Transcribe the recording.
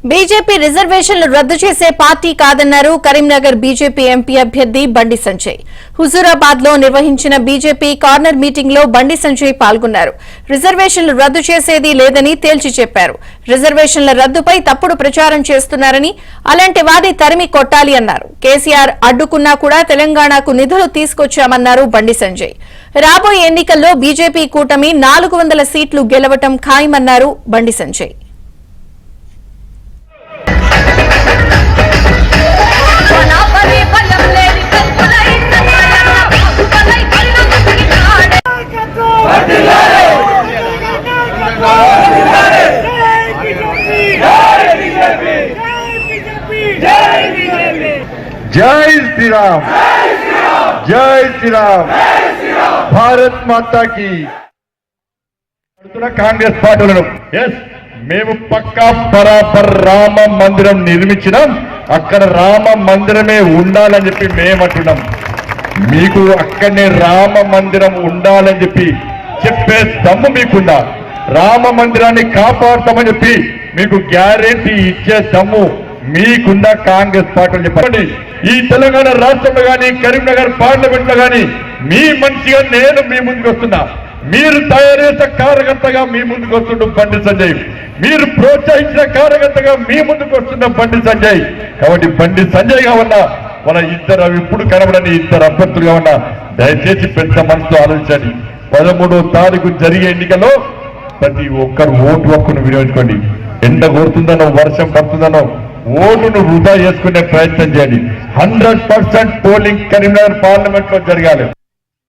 BJP రిజర్వేషన్లు రద్దు చేసే పార్టీ కాదన్నారు కరీంనగర్ బీజేపీ ఎంపీ అభ్యర్థి బండి సంజయ్. హుజూరాబాద్ లో నిర్వహించిన బీజేపీ కార్నర్ మీటింగ్ లో బండి సంజయ్ పాల్గొన్నారు. రిజర్వేషన్లు రద్దు చేసేది లేదని తేల్చి చెప్పారు. రిజర్వేషన్ల రద్దుపై తప్పుడు ప్రచారం చేస్తున్నారని, అలాంటి వారి తరిమి కొట్టాలి అన్నారు. కేసీఆర్ అడ్డుకున్నా కూడా తెలంగాణకు నిధులు తీసుకొచ్చామన్నారు బండి సంజయ్. రాబోయే ఎన్నికల్లో బీజేపీ కూటమి 400 సీట్లు గెలవటం ఖాయమన్నారు బండి సంజయ్. जय श्री राम, जय श्री राम, भारत माता की. కాంగ్రెస్ పార్టీలను మేము పక్కా బరాబర్ రామ మందిరం నిర్మించినాం, అక్కడ రామ మందిరమే ఉండాలని చెప్పి మేమంటున్నాం. మీకు అక్కడనే రామ మందిరం ఉండాలని చెప్పి చెప్పే దమ్ము మీకుందా? రామ మందిరాన్ని కాపాడుతామని చెప్పి మీకు గ్యారెంటీ ఇచ్చే దమ్ము మీకుందా? కాంగ్రెస్ పార్టీలు చెప్పండి. ఈ తెలంగాణ రాష్ట్రంలో కానీ కరీంనగర్ పార్లమెంట్ లో కానీ మీ మనిషిగా నేను మీ ముందుకు వస్తున్నా. మీరు తయారు చేసిన కార్యకర్తగా మీ ముందుకు వస్తుండ బండి సంజయ్, మీరు ప్రోత్సహించిన కార్యకర్తగా మీ ముందుకు వస్తున్న బండి సంజయ్. కాబట్టి బండి సంజయ్ గా ఉన్నా మన ఇద్దరు ఇప్పుడు కనబడని ఇద్దరు అభ్యర్థులుగా ఉన్నా దయచేసి పెద్ద మనసులో ఆలోచించండి. 13వ తారీఖు జరిగే ఎన్నికల్లో ప్రతి ఒక్కరు ఓటు హక్కును వినియోగించుకోండి. ఎండ కొడుతుందనో వర్షం పడుతుందనో ఓటును వృధా చేసుకునే ప్రయత్నం చేయండి. 100% పోలింగ్ కరీంనగర్ పార్లమెంట్ లో జరగాలి.